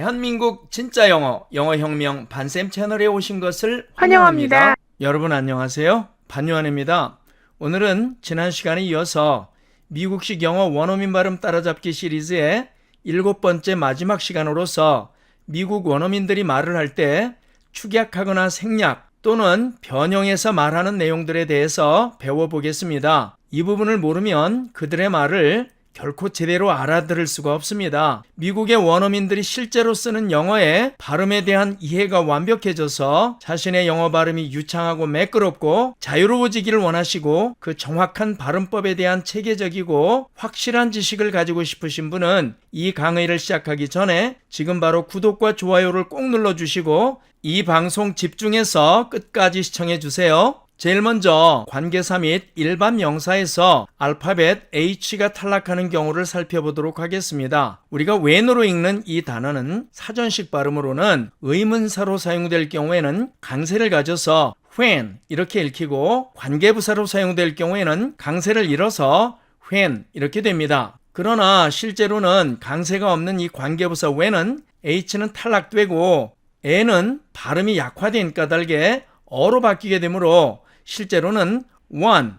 대한민국 진짜 영어, 영어혁명 반쌤 채널에 오신 것을 환영합니다. 환영합니다. 여러분 안녕하세요. 반요한입니다. 오늘은 지난 시간에 이어서 미국식 영어 원어민 발음 따라잡기 시리즈의 7번째 마지막 시간으로서 미국 원어민들이 말을 할 때 축약하거나 생략 또는 변형해서 말하는 내용들에 대해서 배워보겠습니다. 이 부분을 모르면 그들의 말을 결코 제대로 알아들을 수가 없습니다. 미국의 원어민들이 실제로 쓰는 영어의 발음에 대한 이해가 완벽해져서 자신의 영어 발음이 유창하고 매끄럽고 자유로워지기를 원하시고 그 정확한 발음법에 대한 체계적이고 확실한 지식을 가지고 싶으신 분은 이 강의를 시작하기 전에 지금 바로 구독과 좋아요를 꼭 눌러주시고 이 방송 집중해서 끝까지 시청해주세요. 제일 먼저 관계사 및 일반 명사에서 알파벳 H가 탈락하는 경우를 살펴보도록 하겠습니다. 우리가 when으로 읽는 이 단어는 사전식 발음으로는 의문사로 사용될 경우에는 강세를 가져서 when 이렇게 읽히고 관계부사로 사용될 경우에는 강세를 잃어서 when 이렇게 됩니다. 그러나 실제로는 강세가 없는 이 관계부사 when은 H는 탈락되고 N은 발음이 약화된 까닭에 어로 바뀌게 되므로 실제로는 one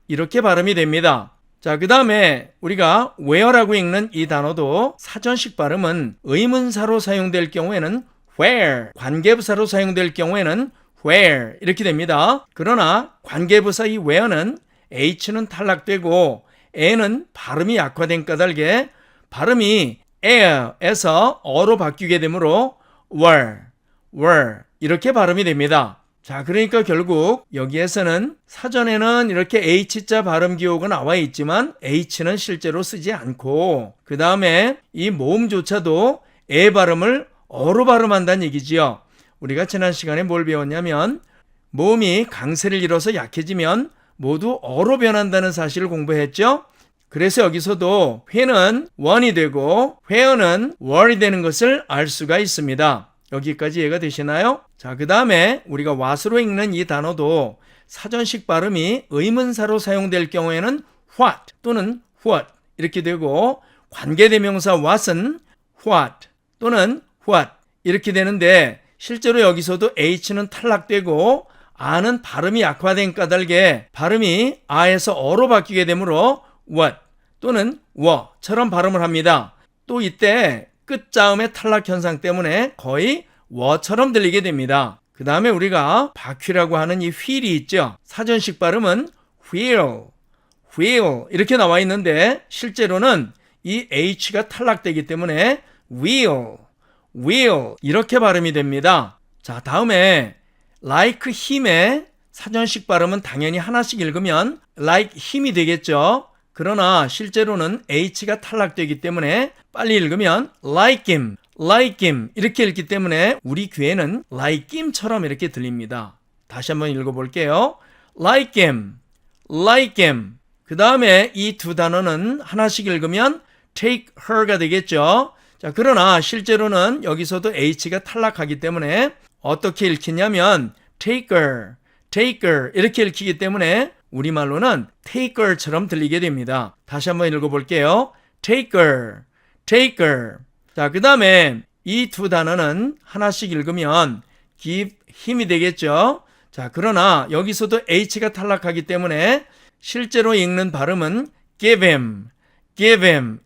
이렇게 발음이 됩니다. 자, 그 다음에 우리가 where라고 읽는 이 단어도 사전식 발음은 의문사로 사용될 경우에는 where, 관계부사로 사용될 경우에는 where 이렇게 됩니다. 그러나 관계부사 이 where는 H는 탈락되고 N은 발음이 약화된 까닭에 발음이 air에서 어로 바뀌게 되므로 were 이렇게 발음이 됩니다. 자, 그러니까 결국 여기에서는 사전에는 이렇게 H자 발음 기호가 나와 있지만 H는 실제로 쓰지 않고 그 다음에 이 모음조차도 에 발음을 어로 발음한다는 얘기지요. 우리가 지난 시간에 뭘 배웠냐면 모음이 강세를 잃어서 약해지면 모두 어로 변한다는 사실을 공부했죠. 그래서 여기서도 when은 one이 되고 where는 were이 되는 것을 알 수가 있습니다. 여기까지 이해가 되시나요? 자, 그 다음에 우리가 what으로 읽는 이 단어도 사전식 발음이 의문사로 사용될 경우에는 what 또는 what 이렇게 되고 관계대명사 what은 what 또는 what 이렇게 되는데 실제로 여기서도 H는 탈락되고 R은 발음이 약화된 까닭에 발음이 A에서 어로 바뀌게 되므로 what 또는 were처럼 발음을 합니다. 또 이때 끝자음의 탈락 현상 때문에 거의 were처럼 들리게 됩니다. 그 다음에 우리가 바퀴라고 하는 이 wheel이 있죠. 사전식 발음은 wheel 이렇게 나와 있는데 실제로는 이 H가 탈락되기 때문에 wheel 이렇게 발음이 됩니다. 자, 다음에 like him의 사전식 발음은 당연히 하나씩 읽으면 like him이 되겠죠. 그러나 실제로는 H가 탈락되기 때문에 빨리 읽으면 like him 이렇게 읽기 때문에 우리 귀에는 like him처럼 이렇게 들립니다. 다시 한번 읽어볼게요. like him 그 다음에 이 두 단어는 하나씩 읽으면 take her가 되겠죠. 자, 그러나 실제로는 여기서도 H가 탈락하기 때문에 어떻게 읽히냐면 take her 이렇게 읽히기 때문에 우리말로는 taker처럼 들리게 됩니다. 다시 한번 읽어볼게요. taker 자, 그 다음에 이 두 단어는 하나씩 읽으면 give him이 되겠죠. 자, 그러나 여기서도 H가 탈락하기 때문에 실제로 읽는 발음은 give him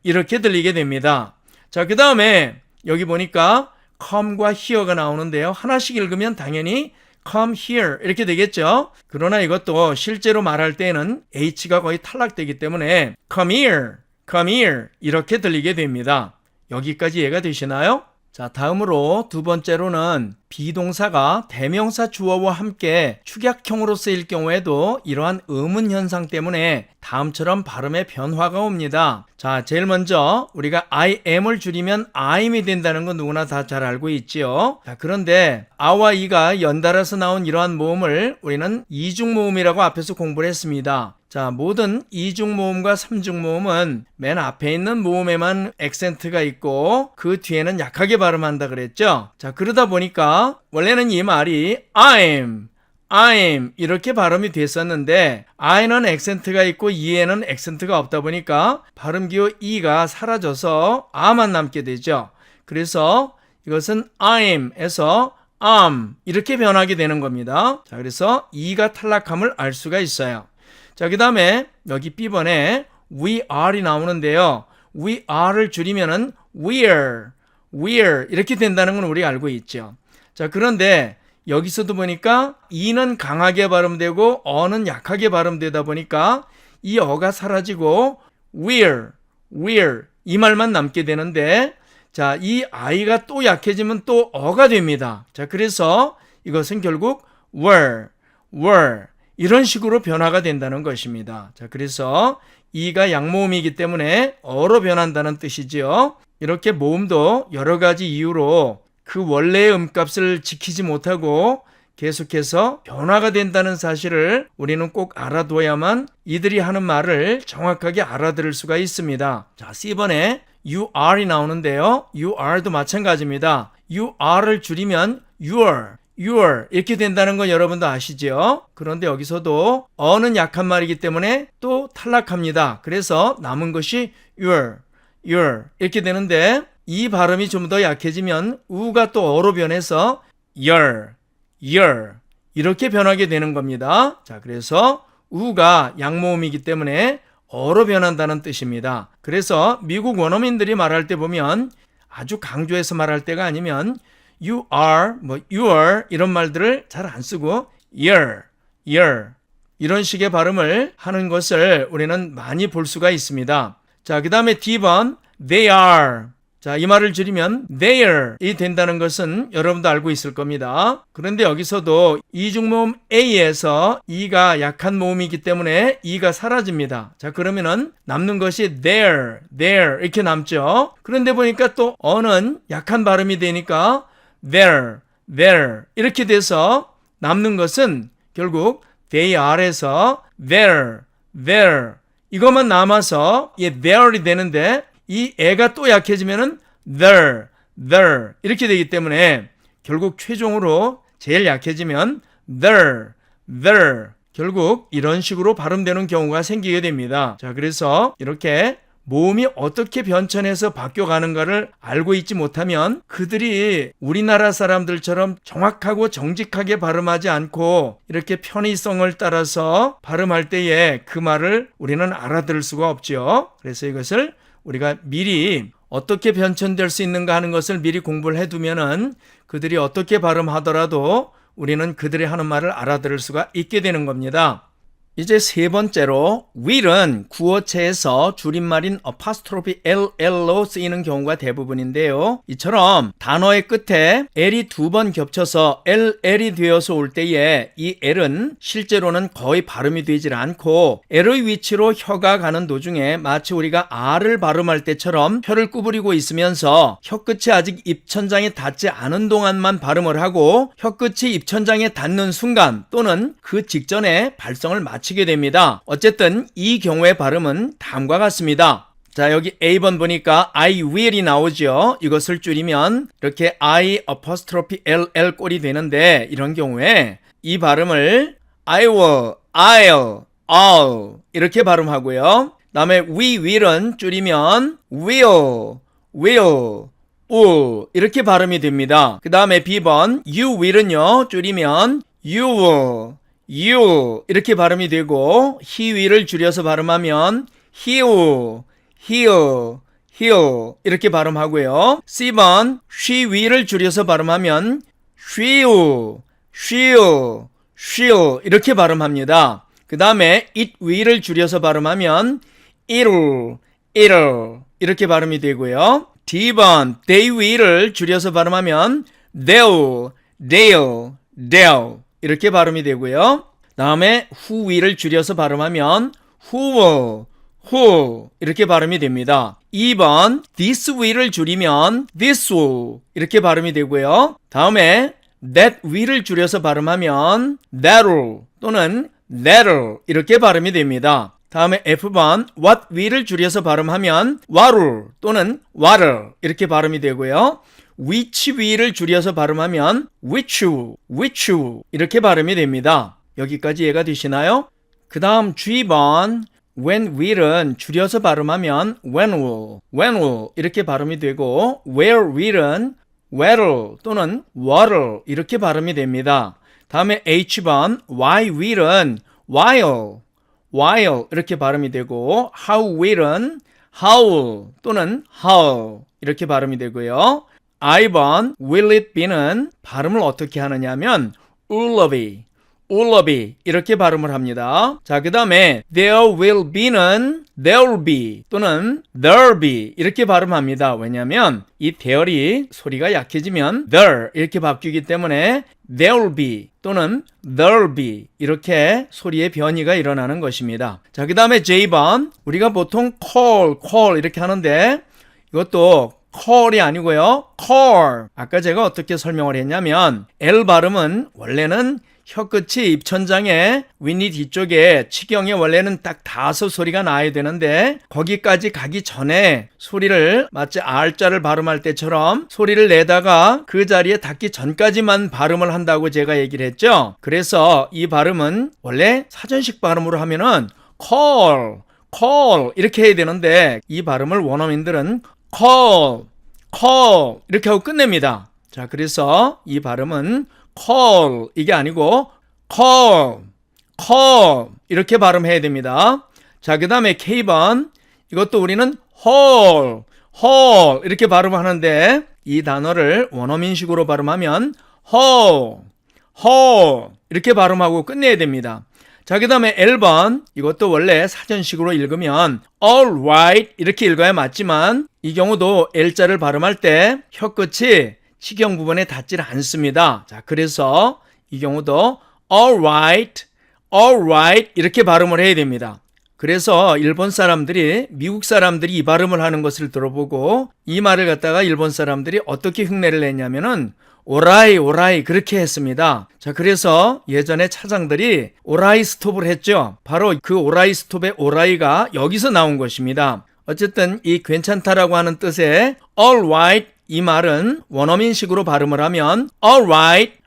이렇게 들리게 됩니다. 자, 그 다음에 여기 보니까 come과 here가 나오는데요. 하나씩 읽으면 당연히 come here 이렇게 되겠죠. 그러나 이것도 실제로 말할 때는 H가 거의 탈락되기 때문에 come here 이렇게 들리게 됩니다. 여기까지 이해가 되시나요? 자, 다음으로 두 번째로는 비동사가 대명사 주어와 함께 축약형으로 쓰일 경우에도 이러한 의문 현상 때문에 다음처럼 발음의 변화가 옵니다. 자, 제일 먼저 우리가 I am을 줄이면 I'm이 된다는 건 누구나 다 잘 알고 있지요. 자, 그런데 A와 E가 연달아서 나온 이러한 모음을 우리는 이중모음이라고 앞에서 공부를 했습니다. 자, 모든 이중모음과 삼중모음은 맨 앞에 있는 모음에만 액센트가 있고 그 뒤에는 약하게 발음한다 그랬죠. 자, 그러다 보니까 원래는 이 말이 I'm 이렇게 발음이 됐었는데 I는 액센트가 있고 E에는 액센트가 없다 보니까 발음기호 E가 사라져서 A만 남게 되죠. 그래서 이것은 I'm에서 am 이렇게 변하게 되는 겁니다. 자, 그래서 E가 탈락함을 알 수가 있어요. 자, 그 다음에 여기 B번에 we are이 나오는데요. we are를 줄이면은 we're 이렇게 된다는 건 우리가 알고 있죠. 자, 그런데 여기서도 보니까 E는 강하게 발음되고 어는 약하게 발음되다 보니까 이 어가 사라지고 we're 이 말만 남게 되는데, 자, 이 I가 또 약해지면 또 어가 됩니다. 자, 그래서 이것은 결국 were 이런 식으로 변화가 된다는 것입니다. 자, 그래서 E가 양모음이기 때문에 어로 변한다는 뜻이지요. 이렇게 모음도 여러 가지 이유로 그 원래의 음값을 지키지 못하고 계속해서 변화가 된다는 사실을 우리는 꼭 알아둬야만 이들이 하는 말을 정확하게 알아들을 수가 있습니다. 자, C번에 you are이 나오는데요. you are도 마찬가지입니다. you are를 줄이면 your 이렇게 된다는 건 여러분도 아시죠? 그런데 여기서도 어는 약한 말이기 때문에 또 탈락합니다. 그래서 남은 것이 your 이렇게 되는데, 이 발음이 좀 더 약해지면 우가 또 어로 변해서 your 이렇게 변하게 되는 겁니다. 자, 그래서 우가 양모음이기 때문에 어로 변한다는 뜻입니다. 그래서 미국 원어민들이 말할 때 보면 아주 강조해서 말할 때가 아니면 you are, your 이런 말들을 잘 안 쓰고 your 이런 식의 발음을 하는 것을 우리는 많이 볼 수가 있습니다. 자, 그 다음에 D번 they are. 자, 이 말을 줄이면 they're이 된다는 것은 여러분도 알고 있을 겁니다. 그런데 여기서도 이중모음 A에서 E가 약한 모음이기 때문에 E가 사라집니다. 자, 그러면은 남는 것이 there 이렇게 남죠. 그런데 보니까 또 어는 약한 발음이 되니까 there 이렇게 돼서 남는 것은 결국 they are에서 there 이것만 남아서 there이 되는데, 이 애가 또 약해지면은 there 이렇게 되기 때문에 결국 최종으로 제일 약해지면 there 결국 이런 식으로 발음되는 경우가 생기게 됩니다. 자, 그래서 이렇게 모음이 어떻게 변천해서 바뀌어가는가를 알고 있지 못하면 그들이 우리나라 사람들처럼 정확하고 정직하게 발음하지 않고 이렇게 편의성을 따라서 발음할 때에 그 말을 우리는 알아들을 수가 없죠. 그래서 이것을 우리가 미리 어떻게 변천될 수 있는가 하는 것을 미리 공부를 해두면은 그들이 어떻게 발음하더라도 우리는 그들이 하는 말을 알아들을 수가 있게 되는 겁니다. 이제 세 번째로 will은 구어체에서 줄임말인 apostrophe LL로 쓰이는 경우가 대부분인데요. 이처럼 단어의 끝에 L이 두 번 겹쳐서 LL이 되어서 올 때에 이 L은 실제로는 거의 발음이 되질 않고 L의 위치로 혀가 가는 도중에 마치 우리가 R을 발음할 때처럼 혀를 구부리고 있으면서 혀끝이 아직 입천장에 닿지 않은 동안만 발음을 하고 혀끝이 입천장에 닿는 순간 또는 그 직전에 발성을 마치게 됩니다. 어쨌든 이 경우의 발음은 다음과 같습니다. 자, 여기 A번 보니까 I will이 나오죠. 이것을 줄이면 이렇게 I apostrophe LL 꼴이 되는데, 이런 경우에 이 발음을 I will, I'll 이렇게 발음하고요. 다음에 we will은 줄이면 will 이렇게 발음이 됩니다. 그 다음에 B번 you will은요 줄이면 you 이렇게 발음이 되고, he will을 줄여서 발음하면 he'll 이렇게 발음하고요. C번 she will을 줄여서 발음하면 she'll 이렇게 발음합니다. 그 다음에 it will을 줄여서 발음하면 it'll 이렇게 발음이 되고요. D번 they will을 줄여서 발음하면 they'll 이렇게 발음이 되고요. 다음에 who will을 줄여서 발음하면 who 이렇게 발음이 됩니다. 2번 this will을 줄이면 this will 이렇게 발음이 되고요. 다음에 that will을 줄여서 발음하면 that'll 또는 that'll 이렇게 발음이 됩니다. 다음에 F번 what will을 줄여서 발음하면 what'll 또는 what'll 이렇게 발음이 되고요. which will을 줄여서 발음하면 which 이렇게 발음이 됩니다. 여기까지 이해가 되시나요? 그 다음 G번 when will은 줄여서 발음하면 when will 이렇게 발음이 되고 where will은 where'll 또는 what'll 이렇게 발음이 됩니다. 다음에 H번 why will은 while 이렇게 발음이 되고 how will은 how 또는 how 이렇게 발음이 되고요. I번 will it be는 발음을 어떻게 하느냐면 ullovey 이렇게 발음을 합니다. 자, 그 다음에 there will be는 there'll be 또는 there'll be 이렇게 발음합니다. 왜냐하면 이 there이 소리가 약해지면 there 이렇게 바뀌기 때문에 there'll be 또는 there'll be 이렇게 소리의 변이가 일어나는 것입니다. 자, 그 다음에 J번 우리가 보통 call 이렇게 하는데 이것도 call이 아니고요. call. 아까 제가 어떻게 설명을 했냐면 L 발음은 원래는 혀끝이 입천장에 윗니 뒤쪽에 치경에 원래는 딱 닿아서 소리가 나야 되는데 거기까지 가기 전에 소리를 마치 R자를 발음할 때처럼 소리를 내다가 그 자리에 닿기 전까지만 발음을 한다고 제가 얘기를 했죠. 그래서 이 발음은 원래 사전식 발음으로 하면은 call 이렇게 해야 되는데 이 발음을 원어민들은 call 이렇게 하고 끝냅니다. 자, 그래서 이 발음은 call 이게 아니고 call 이렇게 발음해야 됩니다. 자, 그 다음에 K번 이것도 우리는 hall 이렇게 발음하는데 이 단어를 원어민식으로 발음하면 hall 이렇게 발음하고 끝내야 됩니다. 자, 그 다음에 L번 이것도 원래 사전식으로 읽으면 alright 이렇게 읽어야 맞지만 이 경우도 L자를 발음할 때 혀끝이 치경 부분에 닿질 않습니다. 자, 그래서 이 경우도 alright 이렇게 발음을 해야 됩니다. 그래서 일본 사람들이 미국 사람들이 이 발음을 하는 것을 들어보고 이 말을 갖다가 일본 사람들이 어떻게 흉내를 냈냐면은 오라이 그렇게 했습니다. 자, 그래서 예전에 차장들이 오라이 스톱을 했죠. 바로 그 오라이 스톱의 오라이가 여기서 나온 것입니다. 어쨌든 이 괜찮다라고 하는 뜻의 alright 이 말은 원어민식으로 발음을 하면 alright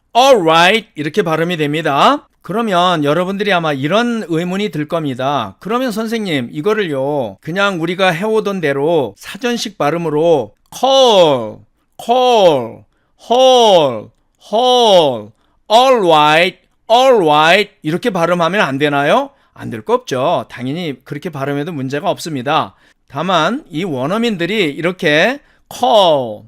이렇게 발음이 됩니다. 그러면 여러분들이 아마 이런 의문이 들 겁니다. 그러면 선생님 이거를요 그냥 우리가 해오던 대로 사전식 발음으로 call alright 이렇게 발음하면 안 되나요? 안 될 거 없죠. 당연히 그렇게 발음해도 문제가 없습니다. 다만 이 원어민들이 이렇게 call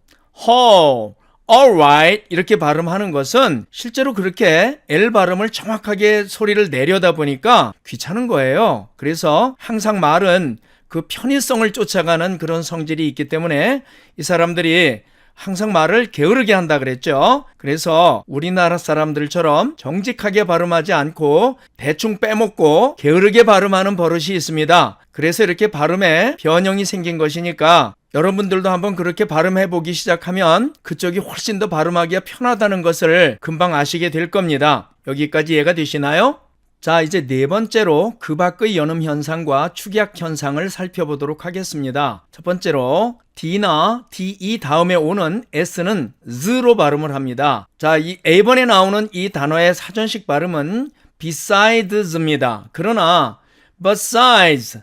alright 이렇게 발음하는 것은 실제로 그렇게 L 발음을 정확하게 소리를 내려다 보니까 귀찮은 거예요. 그래서 항상 말은 그 편의성을 쫓아가는 그런 성질이 있기 때문에 이 사람들이 항상 말을 게으르게 한다 그랬죠. 그래서 우리나라 사람들처럼 정직하게 발음하지 않고 대충 빼먹고 게으르게 발음하는 버릇이 있습니다. 그래서 이렇게 발음에 변형이 생긴 것이니까 여러분들도 한번 그렇게 발음해보기 시작하면 그쪽이 훨씬 더 발음하기가 편하다는 것을 금방 아시게 될 겁니다. 여기까지 이해가 되시나요? 자, 이제 네 번째로 그 밖의 연음 현상과 축약 현상을 살펴보도록 하겠습니다. 첫 번째로 D나 DE 다음에 오는 S는 Z로 발음을 합니다. 자, 이 A번에 나오는 이 단어의 사전식 발음은 besides입니다. 그러나 besides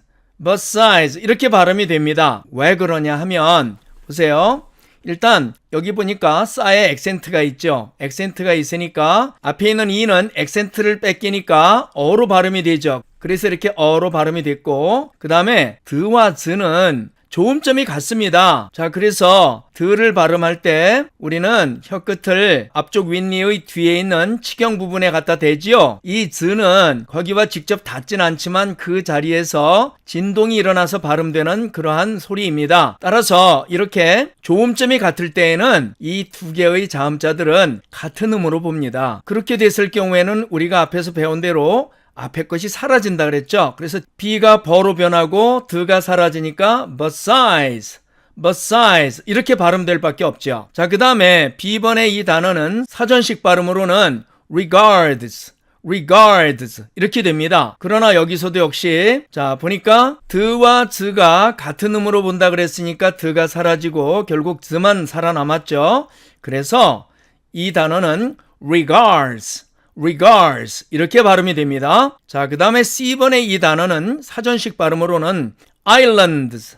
이렇게 발음이 됩니다. 왜 그러냐 하면 보세요. 일단 여기 보니까 싸에 액센트가 있죠. 액센트가 있으니까 앞에 있는 이는 액센트를 뺏기니까 어로 발음이 되죠. 그래서 이렇게 어로 발음이 됐고 그 다음에 드와 즈는 조음점이 같습니다. 자, 그래서 드를 발음할 때 우리는 혀끝을 앞쪽 윗니의 뒤에 있는 치경 부분에 갖다 대지요. 이 즈는 거기와 직접 닿진 않지만 그 자리에서 진동이 일어나서 발음되는 그러한 소리입니다. 따라서 이렇게 조음점이 같을 때에는 이 두 개의 자음자들은 같은 음으로 봅니다. 그렇게 됐을 경우에는 우리가 앞에서 배운 대로 앞에 것이 사라진다 그랬죠. 그래서 B가 버로 변하고 드가 사라지니까 besides 이렇게 발음될 밖에 없죠. 자, 그 다음에 B번의 이 단어는 사전식 발음으로는 regards 이렇게 됩니다. 그러나 여기서도 역시 자 보니까 드와 즈가 같은 음으로 본다 그랬으니까 드가 사라지고 결국 즈만 살아남았죠. 그래서 이 단어는 regards regards 이렇게 발음이 됩니다. 자, 그 다음에 C번의 이 단어는 사전식 발음으로는 islands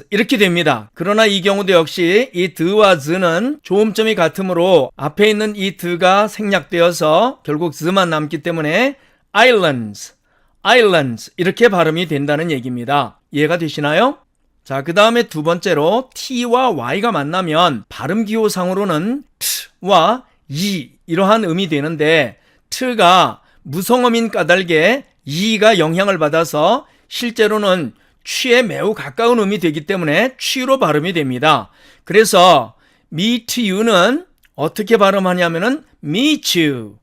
이렇게 됩니다. 그러나 이 경우도 역시 이 드와 z는 조음점이 같으므로 앞에 있는 이 드가 생략되어서 결국 z만 남기 때문에 islands 이렇게 발음이 된다는 얘기입니다. 이해가 되시나요? 자, 그 다음에 두 번째로 t와 y가 만나면 발음 기호상으로는 t와 이 이러한 음이 되는데 t가 무성음인 까닭에 이가 영향을 받아서 실제로는 취에 매우 가까운 음이 되기 때문에 취로 발음이 됩니다. 그래서 meet you는 어떻게 발음하냐면은 meet you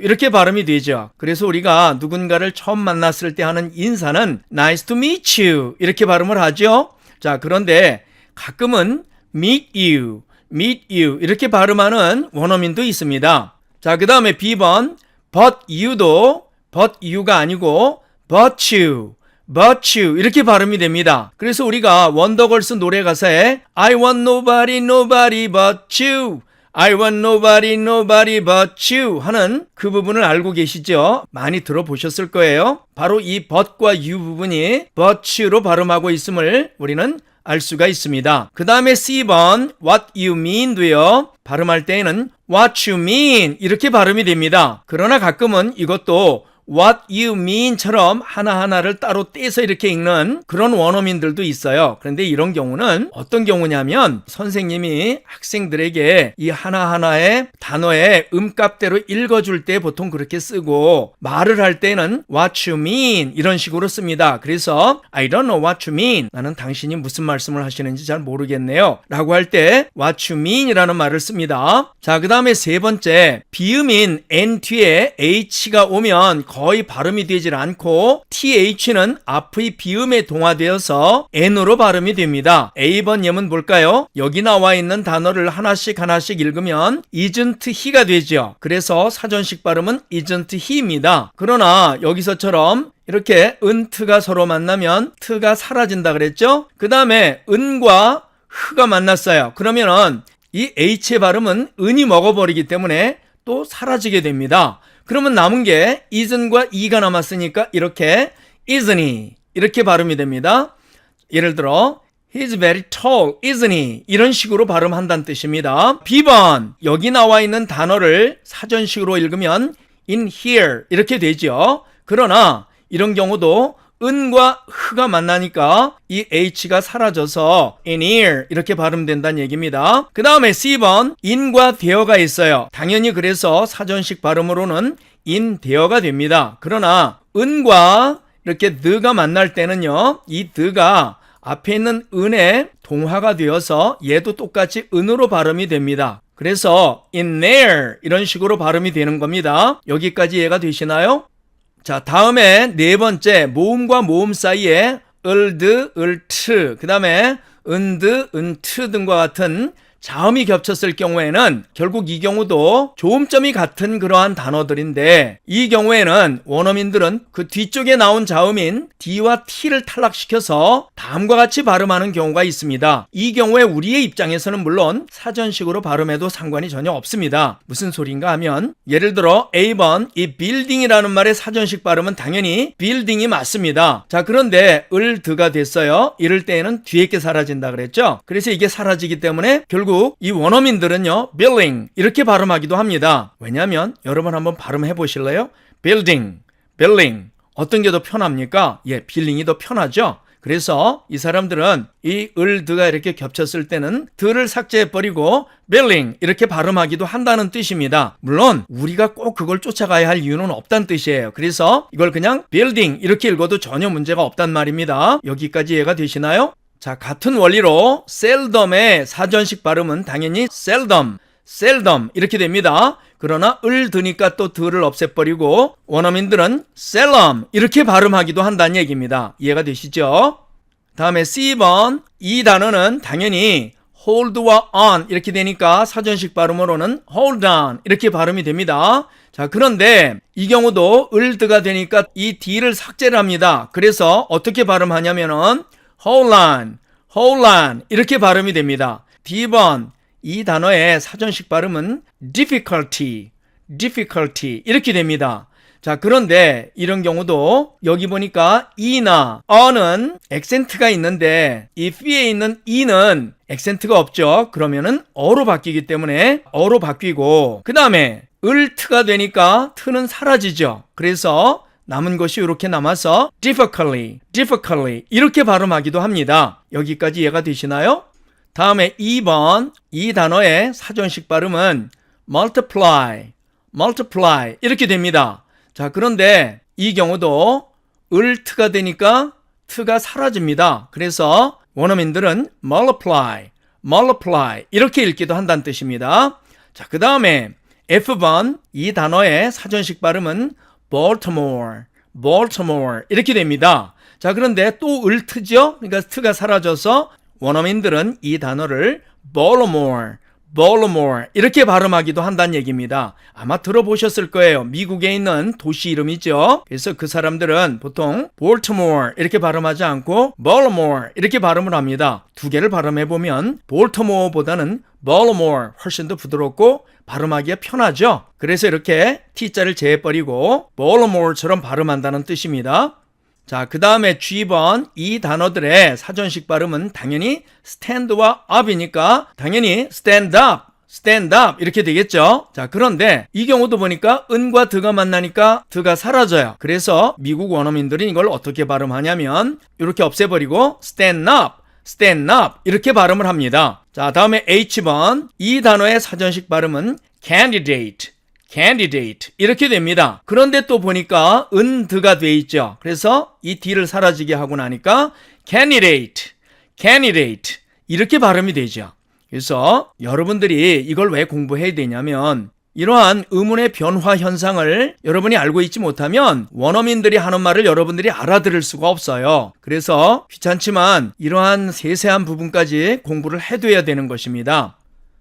이렇게 발음이 되죠. 그래서 우리가 누군가를 처음 만났을 때 하는 인사는 nice to meet you 이렇게 발음을 하죠. 자, 그런데 가끔은 meet you 이렇게 발음하는 원어민도 있습니다. 자, 그 다음에 B번 but you가 아니고 but you 이렇게 발음이 됩니다. 그래서 우리가 원더걸스 노래 가사에 I want nobody but you I want nobody but you 하는 그 부분을 알고 계시죠? 많이 들어보셨을 거예요. 바로 이 but과 you 부분이 but you로 발음하고 있음을 우리는 알 수가 있습니다. 그 다음에 C번 what you mean도요. 발음할 때에는 what you mean 이렇게 발음이 됩니다. 그러나 가끔은 이것도 what you mean처럼 하나하나를 따로 떼서 이렇게 읽는 그런 원어민들도 있어요. 그런데 이런 경우는 어떤 경우냐면 선생님이 학생들에게 이 하나하나의 단어의 음값대로 읽어줄 때 보통 그렇게 쓰고 말을 할 때는 what you mean 이런 식으로 씁니다. 그래서 I don't know what you mean 나는 당신이 무슨 말씀을 하시는지 잘 모르겠네요 라고 할 때 what you mean 이라는 말을 씁니다. 자, 그 다음에 세 번째 비음인 N 뒤에 H가 오면 거의 발음이 되질 않고 TH는 앞의 비음에 동화되어서 N으로 발음이 됩니다. A번 예문 볼까요? 여기 나와 있는 단어를 하나씩 읽으면 isn't he가 되죠. 그래서 사전식 발음은 isn't he입니다. 그러나 여기서처럼 이렇게 은트가 서로 만나면 트가 사라진다 그랬죠? 그 다음에 은과 흐가 만났어요. 그러면은 이 H의 발음은 은이 먹어버리기 때문에 또 사라지게 됩니다. 그러면 남은 게 isn't과 e가 남았으니까 이렇게 isn't he 이렇게 발음이 됩니다. 예를 들어 He's very tall, isn't he? 이런 식으로 발음한다는 뜻입니다. B번 여기 나와 있는 단어를 사전식으로 읽으면 in here 이렇게 되죠. 그러나 이런 경우도 은과 흐가 만나니까 이 H가 사라져서 in here 이렇게 발음된다는 얘기입니다. 그 다음에 C번 in과 there가 있어요. 당연히 그래서 사전식 발음으로는 in there가 됩니다. 그러나 은과 이렇게 the가 만날 때는요, 이 the가 앞에 있는 은에 동화가 되어서 얘도 똑같이 은으로 발음이 됩니다. 그래서 in there 이런 식으로 발음이 되는 겁니다. 여기까지 이해가 되시나요? 자, 다음에 네 번째 모음과 모음 사이에 을드, 을트, 그 다음에 은드, 은트 등과 같은 자음이 겹쳤을 경우에는 결국 이 경우도 조음점이 같은 그러한 단어들인데 이 경우에는 원어민들은 그 뒤쪽에 나온 자음인 D와 T를 탈락시켜서 다음과 같이 발음하는 경우가 있습니다. 이 경우에 우리의 입장에서는 물론 사전식으로 발음해도 상관이 전혀 없습니다. 무슨 소린가 하면 예를 들어 A번 이 building이라는 말의 사전식 발음은 당연히 building이 맞습니다. 자, 그런데 을드가 됐어요. 이럴 때에는 뒤에 게 사라진다 그랬죠. 그래서 이게 사라지기 때문에 결국 이 원어민들은요 building 이렇게 발음하기도 합니다. 왜냐하면 여러분 한번 발음해 보실래요? building 어떤 게 더 편합니까? 예, 빌딩이 더 편하죠. 그래서 이 사람들은 이 을드가 이렇게 겹쳤을 때는 드를 삭제해버리고 building 이렇게 발음하기도 한다는 뜻입니다. 물론 우리가 꼭 그걸 쫓아가야 할 이유는 없다는 뜻이에요. 그래서 이걸 그냥 building 이렇게 읽어도 전혀 문제가 없단 말입니다. 여기까지 이해가 되시나요? 자, 같은 원리로 seldom의 사전식 발음은 당연히 seldom 이렇게 됩니다. 그러나 을 드니까 또 드를 없애버리고 원어민들은 seldom 이렇게 발음하기도 한다는 얘기입니다. 이해가 되시죠? 다음에 C번 이 단어는 당연히 hold와 on 이렇게 되니까 사전식 발음으로는 hold on 이렇게 발음이 됩니다. 자, 그런데 이 경우도 을드가 되니까 이 D를 삭제를 합니다. 그래서 어떻게 발음하냐면은 hold on 이렇게 발음이 됩니다. D번 이 단어의 사전식 발음은 difficulty difficulty 이렇게 됩니다. 자, 그런데 이런 경우도 여기 보니까 e나 a는 액센트가 있는데 이 fe에 있는 e는 액센트가 없죠. 그러면은 어로 바뀌기 때문에 어로 바뀌고 그 다음에 을 트가 되니까 트는 사라지죠. 그래서 남은 것이 이렇게 남아서 difficultly 이렇게 발음하기도 합니다. 여기까지 이해가 되시나요? 다음에 2번 이 단어의 사전식 발음은 multiply 이렇게 됩니다. 자, 그런데 이 경우도 을 트가 되니까 트가 사라집니다. 그래서 원어민들은 multiply 이렇게 읽기도 한다는 뜻입니다. 자, 그 다음에 F번 이 단어의 사전식 발음은 Baltimore 이렇게 됩니다. 자, 그런데 또 을 트죠? 그러니까 트가 사라져서 원어민들은 이 단어를 Baltimore 이렇게 발음하기도 한다는 얘기입니다. 아마 들어보셨을 거예요. 미국에 있는 도시 이름이죠. 그래서 그 사람들은 보통 Baltimore 이렇게 발음하지 않고 Baltimore 이렇게 발음을 합니다. 두 개를 발음해보면 Baltimore보다는 Baltimore 훨씬 더 부드럽고 발음하기가 편하죠. 그래서 이렇게 T자를 제해버리고 Baltimore처럼 발음한다는 뜻입니다. 자, 그 다음에 G번 이 단어들의 사전식 발음은 당연히 stand와 up이니까 당연히 stand up 이렇게 되겠죠. 자, 그런데 이 경우도 보니까 은과 드가 만나니까 드가 사라져요. 그래서 미국 원어민들이 이걸 어떻게 발음하냐면 이렇게 없애버리고 stand up 이렇게 발음을 합니다. 자, 다음에 H번 이 단어의 사전식 발음은 candidate 이렇게 됩니다. 그런데 또 보니까 은드가 돼 있죠. 그래서 이 D를 사라지게 하고 나니까 candidate 이렇게 발음이 되죠. 그래서 여러분들이 이걸 왜 공부해야 되냐면 이러한 의문의 변화 현상을 여러분이 알고 있지 못하면 원어민들이 하는 말을 여러분들이 알아들을 수가 없어요. 그래서 귀찮지만 이러한 세세한 부분까지 공부를 해둬야 되는 것입니다.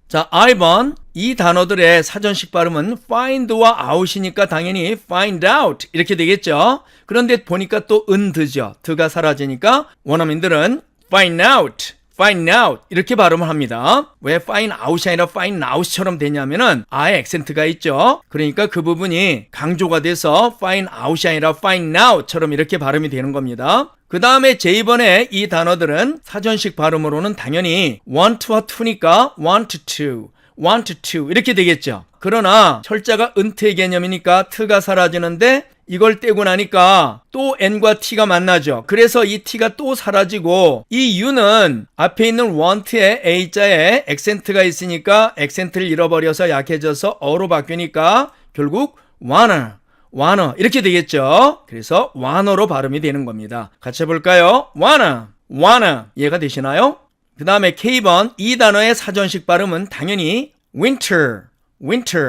자, I번 이 단어들의 사전식 발음은 find와 out이니까 당연히 find out 이렇게 되겠죠. 그런데 보니까 또 은드죠. 드가 사라지니까 원어민들은 find out 이렇게 발음을 합니다. 왜 find out이 아니라 find now처럼 되냐면은 아예 액센트가 있죠. 그러니까 그 부분이 강조가 돼서 find out이 아니라 find now처럼 이렇게 발음이 되는 겁니다. 그 다음에 J번에 이 단어들은 사전식 발음으로는 당연히 want와 to니까 want to 이렇게 되겠죠. 그러나 철자가 은트의 개념이니까 트가 사라지는데 이걸 떼고 나니까 또 N과 T가 만나죠. 그래서 이 T가 또 사라지고 이 U는 앞에 있는 want의 A자에 액센트가 있으니까 액센트를 잃어버려서 약해져서 어로 바뀌니까 결국 wanna 이렇게 되겠죠. 그래서 wanna로 발음이 되는 겁니다. 같이 해볼까요? wanna 이해가 되시나요? 그 다음에 K번 이 단어의 사전식 발음은 당연히 winter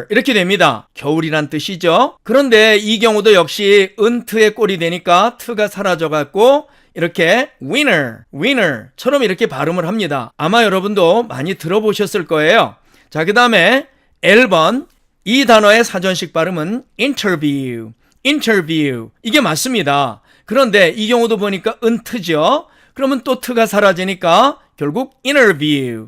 이렇게 됩니다. 겨울이란 뜻이죠. 그런데 이 경우도 역시 은트의 꼴이 되니까 트가 사라져갖고 이렇게 winner처럼 이렇게 발음을 합니다. 아마 여러분도 많이 들어보셨을 거예요. 자, 그 다음에 L번 이 단어의 사전식 발음은 interview 이게 맞습니다. 그런데 이 경우도 보니까 은트죠. 그러면 또 트가 사라지니까 결국 interview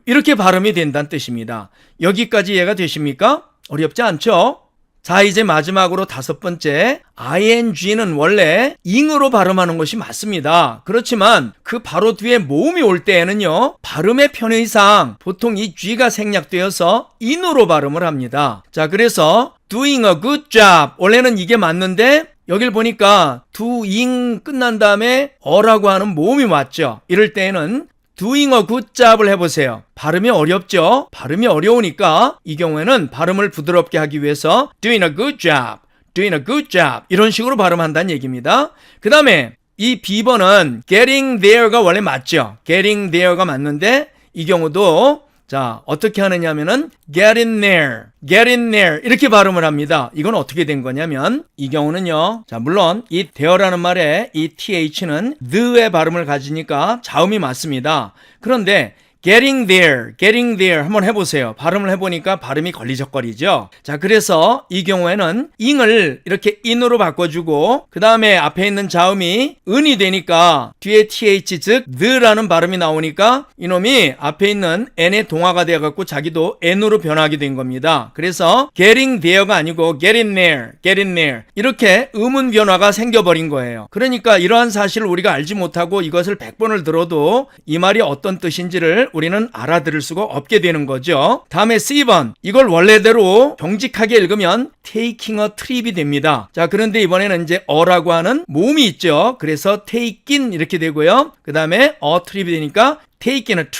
이렇게 발음이 된다는 뜻입니다. 여기까지 이해가 되십니까? 어렵지 않죠? 자, 이제 마지막으로 5번째 ing는 원래 ing으로 발음하는 것이 맞습니다. 그렇지만 그 바로 뒤에 모음이 올 때에는요 발음의 편의상 보통 이 g가 생략되어서 in으로 발음을 합니다. 자, 그래서 doing a good job 원래는 이게 맞는데 여길 보니까 doing 끝난 다음에 어라고 하는 모음이 왔죠. 이럴 때에는 doing a good job을 해보세요. 발음이 어렵죠? 발음이 어려우니까 이 경우에는 발음을 부드럽게 하기 위해서 doing a good job 이런 식으로 발음한다는 얘기입니다. 그 다음에 이 B번은 getting there가 원래 맞죠? getting there가 맞는데 이 경우도 자, 어떻게 하느냐면은 get in there 이렇게 발음을 합니다. 이건 어떻게 된 거냐면 이 경우는요. 자, 물론 이 there라는 말에 이 th는 the의 발음을 가지니까 자음이 맞습니다. 그런데 getting there 한번 해보세요. 발음을 해보니까 발음이 걸리적거리죠. 자, 그래서 이 경우에는 ing을 이렇게 in으로 바꿔주고 그 다음에 앞에 있는 자음이 은이 되니까 뒤에 th 즉 the라는 발음이 나오니까 이놈이 앞에 있는 n의 동화가 되어갖고 자기도 n으로 변하게 된 겁니다. 그래서 getting there가 아니고 getting there 이렇게 음운 변화가 생겨버린 거예요. 그러니까 이러한 사실을 우리가 알지 못하고 이것을 100번을 들어도 이 말이 어떤 뜻인지를 우리는 알아들을 수가 없게 되는 거죠. 다음에 C번, 이걸 원래대로 정직하게 읽으면 taking a trip이 됩니다. 자, 그런데 이번에는 이제 어라고 하는 모음이 있죠. 그래서 taking 이렇게 되고요. 그 다음에 a trip이 되니까 taking a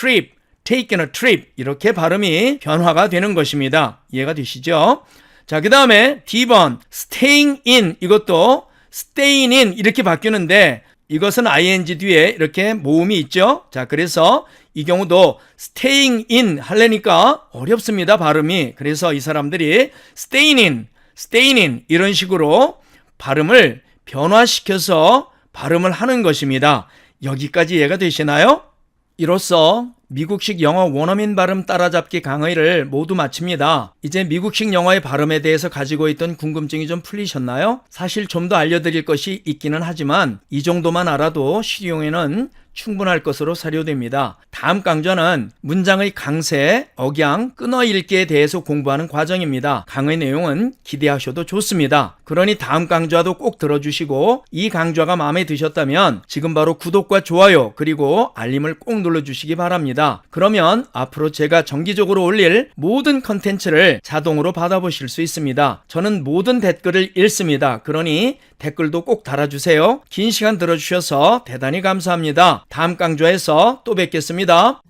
trip 이렇게 발음이 변화가 되는 것입니다. 이해가 되시죠? 자, 그 다음에 D번, staying in, 이것도 staying in 이렇게 바뀌는데 이것은 ing 뒤에 이렇게 모음이 있죠. 자, 그래서 이 경우도 staying in 하려니까 어렵습니다, 발음이. 그래서 이 사람들이 staying in 이런 식으로 발음을 변화시켜서 발음을 하는 것입니다. 여기까지 이해가 되시나요? 이로써 미국식 영어 원어민 발음 따라잡기 강의를 모두 마칩니다. 이제 미국식 영어의 발음에 대해서 가지고 있던 궁금증이 좀 풀리셨나요? 사실 좀 더 알려드릴 것이 있기는 하지만 이 정도만 알아도 실용에는 충분할 것으로 사료됩니다. 다음 강좌는 문장의 강세, 억양, 끊어읽기에 대해서 공부하는 과정입니다. 강의 내용은 기대하셔도 좋습니다. 그러니 다음 강좌도 꼭 들어주시고 이 강좌가 마음에 드셨다면 지금 바로 구독과 좋아요 그리고 알림을 꼭 눌러주시기 바랍니다. 그러면 앞으로 제가 정기적으로 올릴 모든 컨텐츠를 자동으로 받아보실 수 있습니다. 저는 모든 댓글을 읽습니다. 그러니 댓글도 꼭 달아주세요. 긴 시간 들어주셔서 대단히 감사합니다. 다음 강좌에서 또 뵙겠습니다.